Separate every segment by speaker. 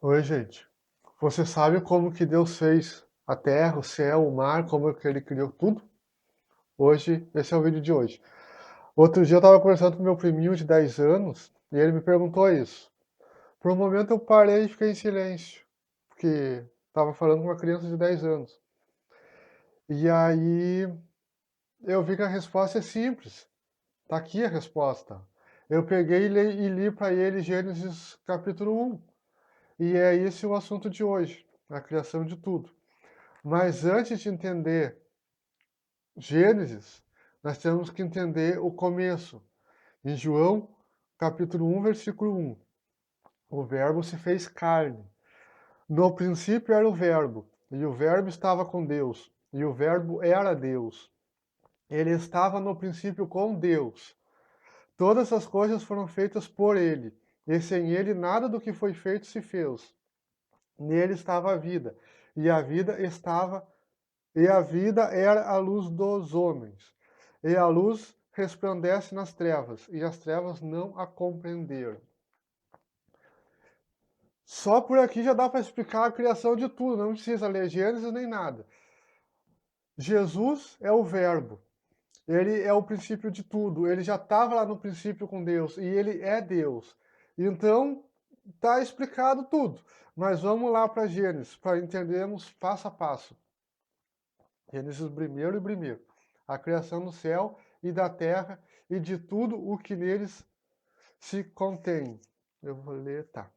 Speaker 1: Oi, gente. Você sabe como que Deus fez a terra, o céu, o mar, como que ele criou tudo? Hoje, esse é o vídeo de hoje. Outro dia eu estava conversando com meu priminho de 10 anos e ele me perguntou isso. Por um momento eu parei e fiquei em silêncio, porque estava falando com uma criança de 10 anos. E aí eu vi que a resposta é simples. Tá aqui a resposta. Eu peguei e li para ele Gênesis capítulo 1. E é esse o assunto de hoje, a criação de tudo. Mas antes de entender Gênesis, nós temos que entender o começo. Em João, capítulo 1, versículo 1. O verbo se fez carne. No princípio era o verbo, e o verbo estava com Deus, e o verbo era Deus. Ele estava no princípio com Deus. Todas as coisas foram feitas por ele, e sem ele nada do que foi feito se fez. Nele estava a vida, e a vida era a luz dos homens. E a luz resplandece nas trevas, e as trevas não a compreenderam. Só por aqui já dá para explicar a criação de tudo, não precisa ler Gênesis nem nada. Jesus é o Verbo, ele é o princípio de tudo, ele já estava lá no princípio com Deus, e ele é Deus. Então, está explicado tudo. Mas vamos lá para Gênesis, para entendermos passo a passo. Gênesis primeiro e primeiro. A criação do céu e da terra e de tudo o que neles se contém. Eu vou ler, tá.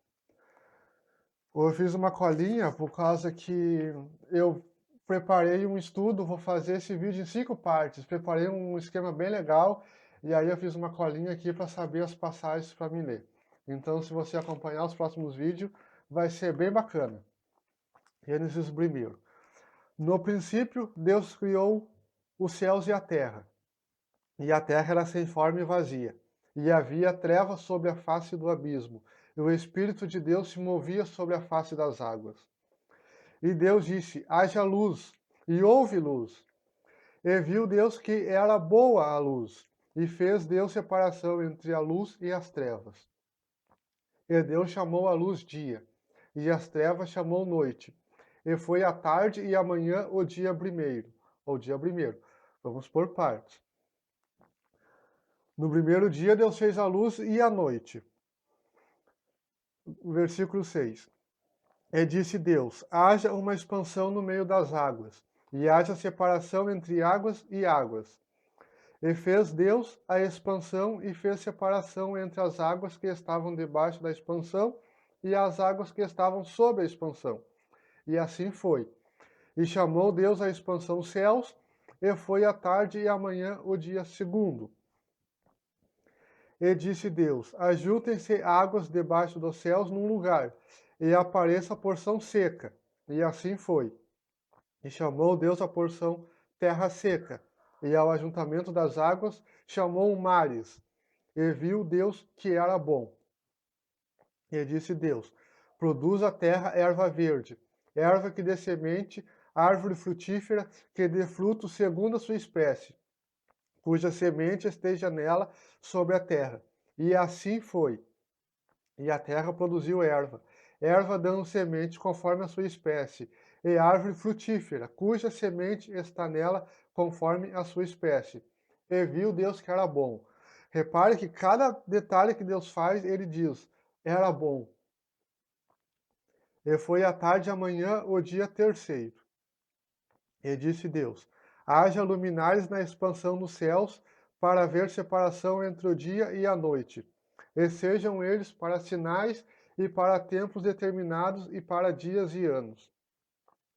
Speaker 1: Eu fiz uma colinha por causa que eu preparei um estudo, vou fazer esse vídeo em 5 partes. Preparei um esquema bem legal e aí eu fiz uma colinha aqui para saber as passagens para me ler. Então, se você acompanhar os próximos vídeos, vai ser bem bacana. Gênesis primeiro. No princípio, Deus criou os céus e a terra. E a terra era sem forma e vazia, e havia trevas sobre a face do abismo, e o Espírito de Deus se movia sobre a face das águas. E Deus disse: haja luz, e houve luz. E viu Deus que era boa a luz, e fez Deus separação entre a luz e as trevas. E Deus chamou a luz dia, e as trevas chamou noite. E foi a tarde e a manhã o dia primeiro, ou dia primeiro. Vamos por partes. No primeiro dia, Deus fez a luz e a noite. Versículo 6. E disse Deus: haja uma expansão no meio das águas, e haja separação entre águas e águas. E fez Deus a expansão e fez separação entre as águas que estavam debaixo da expansão e as águas que estavam sob a expansão. E assim foi. E chamou Deus a expansão céus, e foi a tarde e a manhã o dia segundo. E disse Deus: ajuntem-se águas debaixo dos céus num lugar, e apareça a porção seca. E assim foi. E chamou Deus a porção terra seca, e ao ajuntamento das águas chamou mares. E viu Deus que era bom. E disse Deus: produz a terra erva verde, erva que dê semente, árvore frutífera que dê fruto segundo a sua espécie, cuja semente esteja nela sobre a terra. E assim foi. E a terra produziu erva, erva dando semente conforme a sua espécie, e árvore frutífera, cuja semente está nela conforme a sua espécie. E viu Deus que era bom. Repare que cada detalhe que Deus faz, ele diz, era bom. E foi a tarde e amanhã o dia terceiro. E disse Deus: haja luminares na expansão dos céus, para haver separação entre o dia e a noite, e sejam eles para sinais e para tempos determinados e para dias e anos,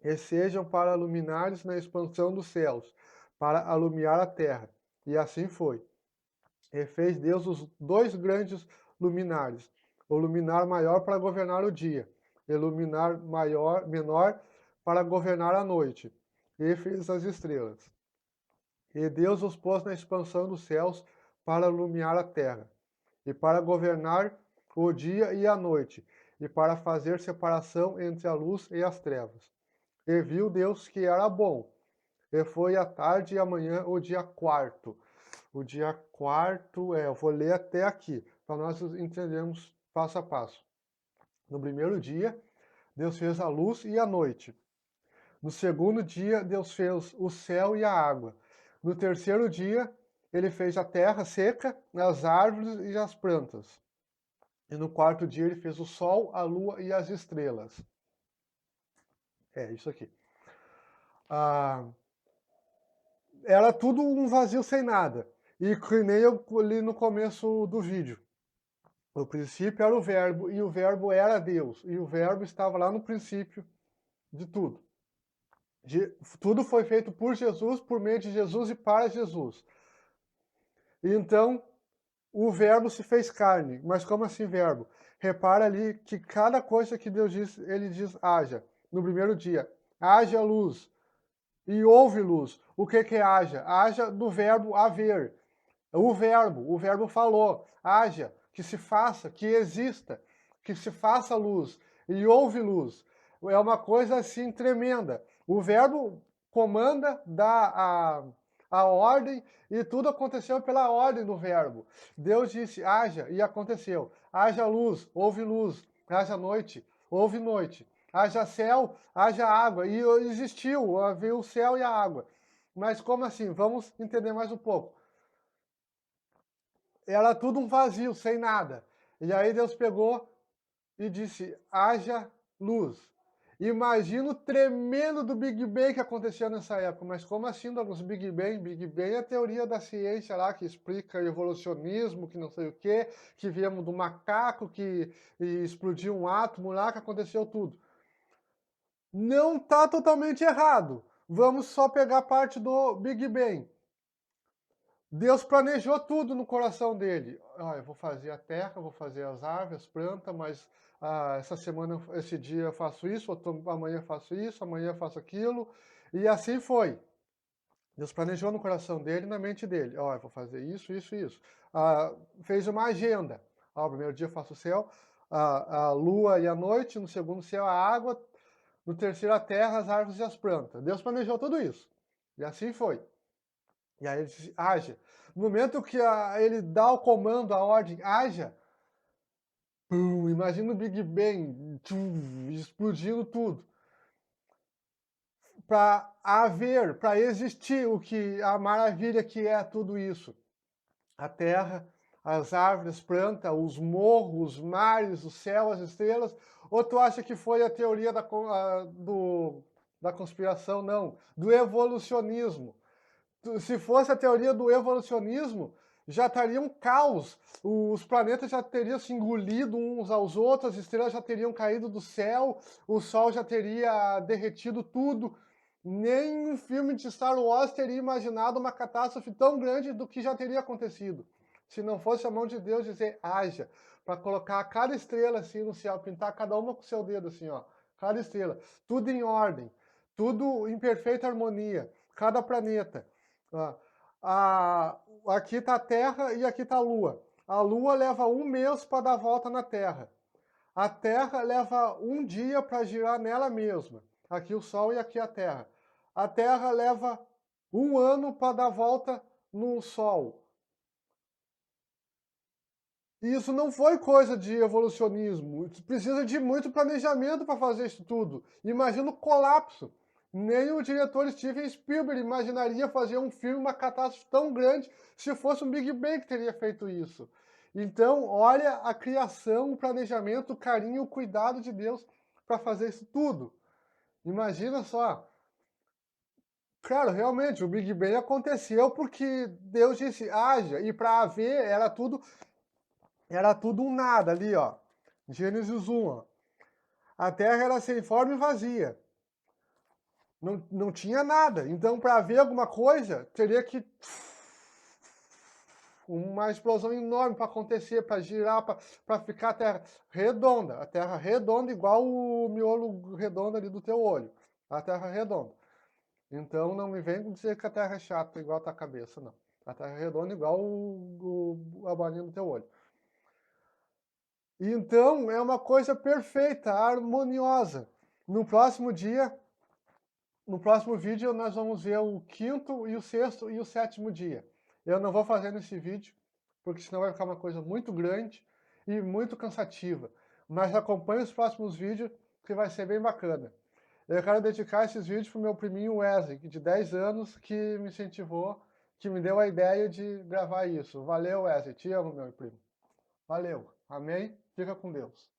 Speaker 1: e sejam para luminares na expansão dos céus, para alumiar a terra. E assim foi. E fez Deus os 2 grandes luminares, o luminar maior para governar o dia, e o luminar menor para governar a noite, e fez as estrelas. E Deus os pôs na expansão dos céus para iluminar a terra, e para governar o dia e a noite, e para fazer separação entre a luz e as trevas. E viu Deus que era bom, e foi a tarde e a manhã o dia quarto. O dia quarto eu vou ler até aqui, para nós entendermos passo a passo. No primeiro dia, Deus fez a luz e a noite. No segundo dia, Deus fez o céu e a água. No terceiro dia, ele fez a terra seca, as árvores e as plantas. E no quarto dia, ele fez o sol, a lua e as estrelas. É isso aqui. Era tudo um vazio sem nada. E que nem eu li no começo do vídeo. No princípio era o verbo, e o verbo era Deus. E o verbo estava lá no princípio de tudo. Tudo foi feito por Jesus, por meio de Jesus e para Jesus. Então, o verbo se fez carne. Mas como assim verbo? Repara ali que cada coisa que Deus diz, ele diz haja. No primeiro dia, haja luz. E houve luz. O que é haja? Haja do verbo haver. O verbo falou, haja, que se faça, que exista, que se faça luz, e houve luz. É uma coisa assim tremenda. O verbo comanda, dá a ordem, e tudo aconteceu pela ordem do verbo. Deus disse, haja, e aconteceu. Haja luz, houve luz. Haja noite, houve noite. Haja céu, haja água. E existiu, havia o céu e a água. Mas como assim? Vamos entender mais um pouco. Era tudo um vazio, sem nada. E aí Deus pegou e disse, haja luz. Imagina o tremendo do Big Bang que aconteceu nessa época. Mas como assim, Douglas? Big Bang? Big Bang é a teoria da ciência lá, que explica evolucionismo, que não sei o quê, que viemos do macaco, que explodiu um átomo lá, que aconteceu tudo. Não está totalmente errado. Vamos só pegar a parte do Big Bang. Deus planejou tudo no coração dele. Eu vou fazer a terra, vou fazer as árvores, as plantas, mas essa semana, esse dia eu faço isso, amanhã eu faço isso, amanhã eu faço aquilo. E assim foi. Deus planejou no coração dele e na mente dele. Eu vou fazer isso, isso, isso. Fez uma agenda. No primeiro dia eu faço o céu, a lua e a noite, no segundo céu a água, no terceiro a terra, as árvores e as plantas. Deus planejou tudo isso. E assim foi. E aí ele diz, haja. No momento que ele dá o comando, a ordem, haja, imagina o Big Bang, explodindo tudo. Para haver, para existir a maravilha que é tudo isso. A terra, as árvores, as plantas, os morros, os mares, o céu, as estrelas. Ou tu acha que foi a teoria da conspiração? Não, do evolucionismo. Se fosse a teoria do evolucionismo, já estaria um caos. Os planetas já teriam se engolido uns aos outros, as estrelas já teriam caído do céu, o Sol já teria derretido tudo. Nem um filme de Star Wars teria imaginado uma catástrofe tão grande do que já teria acontecido. Se não fosse a mão de Deus dizer haja, para colocar cada estrela assim no céu, pintar cada uma com o seu dedo assim, ó, cada estrela, tudo em ordem, tudo em perfeita harmonia, cada planeta. Aqui está a Terra e aqui está a Lua. A Lua leva um mês para dar volta na Terra. A Terra leva um dia para girar nela mesma. Aqui o Sol e aqui a Terra. A Terra leva um ano para dar volta no Sol. E isso não foi coisa de evolucionismo. Precisa de muito planejamento para fazer isso tudo. Imagina o colapso. Nem o diretor Steven Spielberg imaginaria fazer um filme, uma catástrofe tão grande, se fosse um Big Bang que teria feito isso. Então, olha a criação, o planejamento, o carinho, o cuidado de Deus para fazer isso tudo. Imagina só. Claro, realmente, o Big Bang aconteceu porque Deus disse haja, e para haver era tudo um nada ali, ó. Gênesis 1, ó. A terra era sem forma e vazia. Não tinha nada. Então, para haver alguma coisa, teria que uma explosão enorme para acontecer, para girar, para ficar a terra redonda. A terra redonda igual o miolo redondo ali do teu olho. A terra redonda. Então, não me vem dizer que a terra é chata igual a tua cabeça, não. A terra é redonda igual a bolinha do teu olho. Então, é uma coisa perfeita, harmoniosa. No próximo dia, no próximo vídeo, nós vamos ver o quinto e o sexto e o sétimo dia. Eu não vou fazer nesse vídeo, porque senão vai ficar uma coisa muito grande e muito cansativa. Mas acompanhe os próximos vídeos, que vai ser bem bacana. Eu quero dedicar esses vídeos pro meu priminho Wesley, de 10 anos, que me incentivou, que me deu a ideia de gravar isso. Valeu, Wesley. Te amo, meu primo. Valeu. Amém? Fica com Deus.